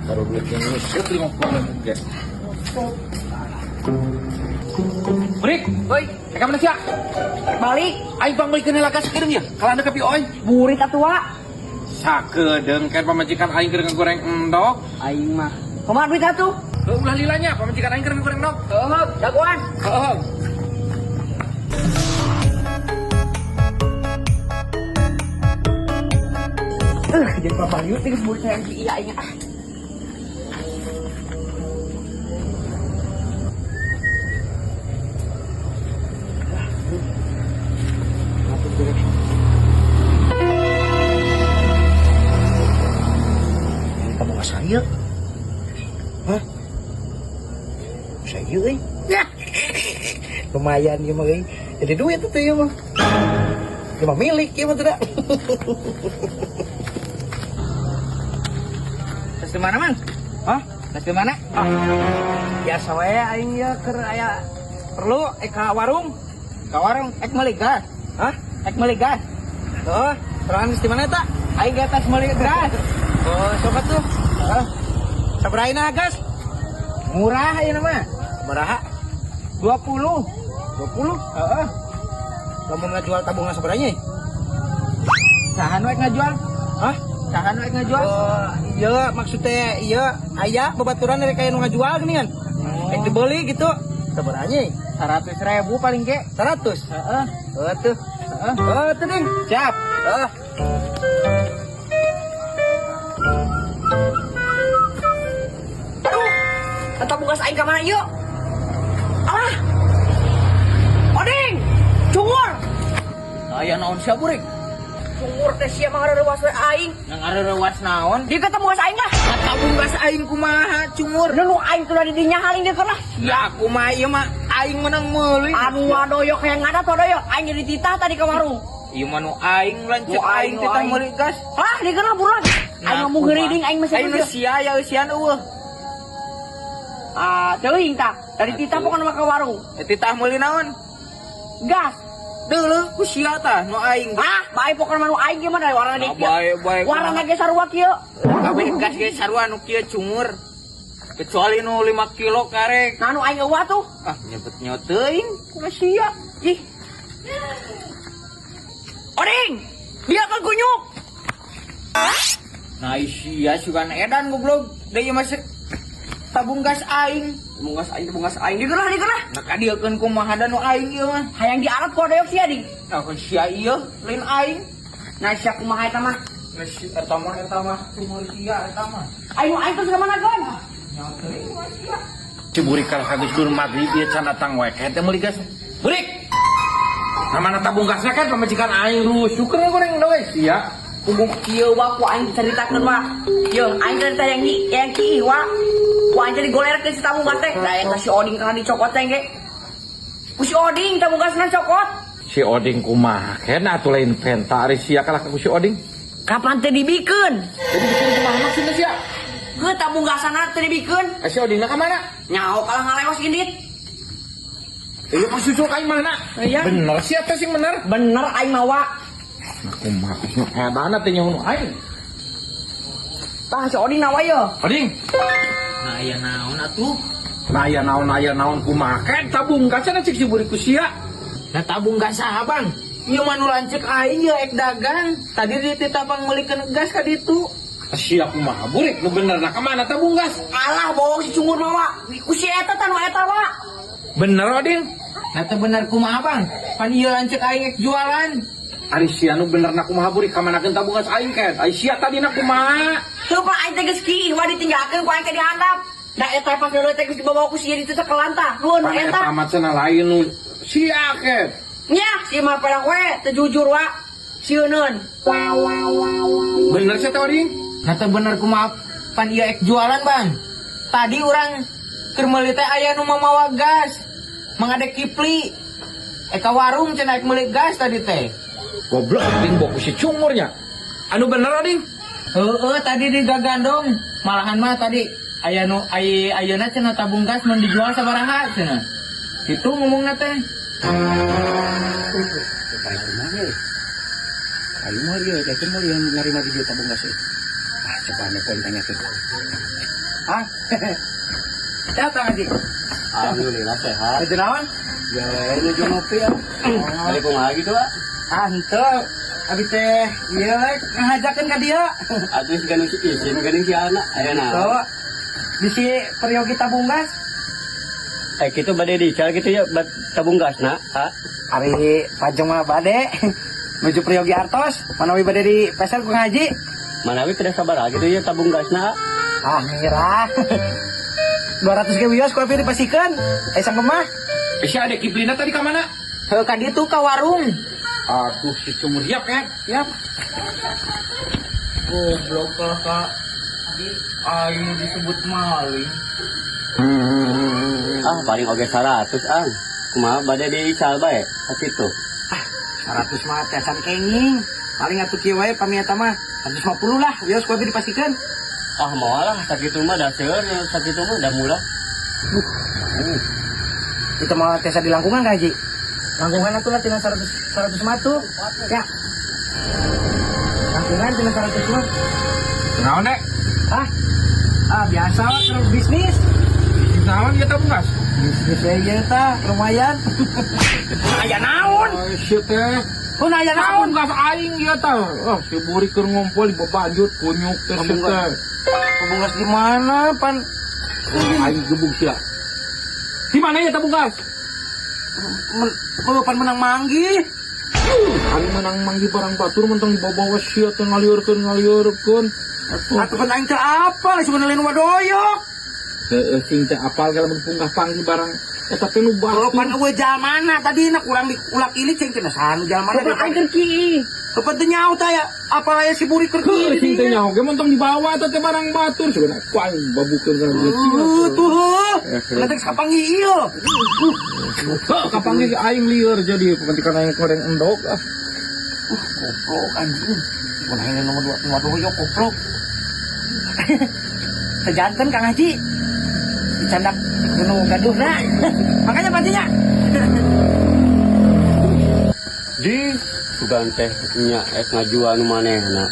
baru duitnya ini siap 50 ya. Brik, Woi, eka mana sia? balik. Aing pamulikeun heula gas kirim ya. Kalana ka pi oi. Burik atua. Sakedeung kan pamajikan aing keur ngagoreng endog. Aing mah. Kumaha duit atuh? Ulah lilanya pamajikan aing keur ngagoreng endog. Heuh, jagoan. Heeh. Jadi bapak yuk tinggal buat saya yang iya aing. Kamu nggak saya? Hah? Saya ya. Lumayan ya mah jadi duit itu ya mah. Cuma milik ya mah tidak. Terus di mana, Mang? Hah? Terus di mana? Biasa wae aing ya keur aya perlu ka warung. Ka warung meuli gas. Hah? Meuli gas. Oh, terang di mana eta? Aing ge tas meuli gas. Oh, coba tuh. Heeh. Sabaraha gas? Murah ieu mah. Baraha? 20. 20? Heeh. Lamun ngajual tabungan seberanya? Sahan we ngajual? Hah? Sahan we ngajual? Oh, iya maksudnya iya aya babaturan dari kayak nu ngajual gini kan. Kayak dibeli gitu. Seberanya? 100.000 paling ge. 100. Heeh. Oh tuh. Heeh. Oh tuh ding. Siap. Eta bukas aing ka mana yuk? Alah. Oding. Cungur. Aya naon sia burik? Cungur teh sia mah ngarewas we aing. Yang ngarewas naon? Di ketemu gas aing lah. Tabung gas aing kumaha cungur. Nu aing tuh di dinya haling dia lah. Ya kumaha ieu mah aing menang meuli. Anu wadoyok yang ada tuh doyok. Aing jadi titah tadi ke warung. Ieu mah nu aing lancet Nu aing aing, teh aing. meuli gas. Lah, di kana buruan. Aing mau ngeriding aing masih aing nu sia ya eusian eueuh. Ah, teuing tah. Dari titah pokona mah ke warung. Titah meuli naon? Gas. Deuleuh ku sia tah nu aing. Ah, bae pokona mah nu aing ge mah dari warna Nah, dik. bae. Warna ge sarua kieu. Kabeh gas ge sarua nu kieu cungur. Kecuali nu 5 kilo karek. Nah, nu aing eueuh tuh. Ah, nyebut teuing. Kumaha sia? Ih. Oding, dia kan kunyuk. Nah, sia sugan edan goblok. Deui masih tabung gas aing. Tabung gas aing. Di gerah. Nah, kadiekeun kumaha da nu aing ieu mah. Hayang diarat ku doyok sia ding. Nah, kun sia ieu lain aing. Nah, sia kumaha eta mah? Nah, si eta mah cumur sia eta mah. Aing terus ke mana kan? Nya teuing mah sia. Ciburik kalau habis dur maghrib ieu can datang wae kae teh meuli gas. Burik. Namana tabung gasna kan pamajikan aing rusuk keur goreng da we sia. Kumpul kieu wa ku aing ceritakeun wa. Yeung aing cerita yang kieu wa. Ku aing jadi golerkeun si tabung gas teh. Da eta si Oding kana dicokot teh ge. Ku si Oding tabung gasna cokot. Si Oding kumaha kena atuh lain penta ari sia kalah ku si Oding. Kapan teh dibikeun? Jadi bikin kumaha maksudna sia? Ge tabung gasana teh dibikeun. Si Odingna ka mana? Nyaho kalah ngalewas gendit. Ieu pas susu ka mana? Iya. Bener sia teh sing bener. Bener aing mah wa. Nah kumaha edana teh nyaho aing. Tah si Oding nawa ye. Oding. Nah aya naon atuh? Nah aya naon kumaha kan tabung gasna cik si buriku sia. Nah tabung gas saha bang? Ieu mah nu lanceuk aing ya ek dagang. Tadi di titapang meulikeun gas ka ditu. Sia kumaha burik nu benerna ka mana tabung gas? Alah bohong si cungur mah wa. Ku si eta tah nu eta wa. Bener Oding. Nah teh bener kumaha bang? Pan ieu lanceuk aing ek jualan. Ari sia nu benerna kumaha burik ka manakeun tabung gas aing kan? Ai sia tadina kumaha? Tuh pak aing teh geus kieu wa ditinggalkeun ku aing teh dihandap. Da eta pas dulu teh geus dibawa ku sia di teh kelanta. Nuhun Pan eta. eta mah cenah lain nu sia ket. Nya si mah pada we teh jujur wa. Sieuneun. Bener sia teh Oding? Nah teh bener kumaha pan ieu ek jualan bang. Tadi urang keur meuli teh aya nu mamawa gas. Mangade kipli. Eka warung cenah ek meuli gas tadi teh. Goblok Oding bawa ku si cungurnya. Anu bener Oding? Heeh tadi di Gagandong. Malahan mah tadi aya nu ayeuna cenah tabung gas mun dijual sabaraha cenah. Kitu ngomongna teh. Ayo mah ieu, teh mah yang narima di tabung gas. Ah, coba ane poin tanya Ah. Datang Haji. Alhamdulillah sehat. Itu naon? Gawe nuju ngopi ya. Balik lagi tuh, Pak. Ah, henteu. Abi teh ieu ngajakeun ka dieu. Atuh si ganu si isin geuning si anak. Aya Tuh. naon? Bisi peryogi tabunggas. Kitu bade dical gitu ya tabung gasna, ha? Ari pajeng mah bade. Menuju peryogi artos, manawi bade di peser ku ngaji. Manawi kada sabar gitu ya tabung gasna. Ah, mira. 200 ke wios ku abi dipasikeun. Sang kemah. Si adek Kiplina tadi ke mana? Heuh ka ditu ka warung. Aduh, si Cumur siap kan? Siap. Goblok kalau Kak. Aing disebut maling. Ah, paling oge 100 ang. Kumaha bade dical bae ka situ. 100 mah teh can kenging. Paling atuh kieu wae pamieta mah 150 lah. Wios ku abi dipasikeun. Ah, moal lah sakitu mah da seueur, sakitu mah da murah. Kita mau tes di langkungan kan Haji? Langkungan itu lah tina 100 matu. Ya. Langkungan tina 100 mah. Kenaon dek? Ah. Ah biasa lah terus bisnis. Kenaon ya tabung gas? Bisnis aja tah lumayan. Aya naon? Shit teh. Pun aya Tabung naon? gas aing ya tah. Si Buri keur ngumpul di bebanjut kunyuk teh Tabung shit teh. Pembungkas di mana pan? Aing gebug sia. Di mana ya tabung gas? Pan menang manggi. Aing menang manggi barang batur mentang dibawa sia teh ngaliurkeun. Atuh pan aing teh apa? Sebenarnya nu wadoyok. Heeh sing teh apal kalau punggah panggil barang eta teh nu Kalau pan batur. eueuh jal mana tadi na kurang diulak ilik cing cenah sanu jal mana. Bapak aing keur kieu. Kapan teh nyaho teh ya? Apa aya si Buri keur Heeh kieu sing teh dinya? nyaho ge mentang dibawa eta teh barang batur sebenarnya ku aing babukeun kana dia sia. Tuh. Nanti kapangi ieu. Kapan ge aing lieur jadi penting aing goreng endog ah. Goblok anjing. Mun aing nomor 2 wadoyok goblok. Tejanten Kang Haji. Dicandak gunung gaduh nah. Makanya pantinya. Di sugan teh nya es ngajuan manehna.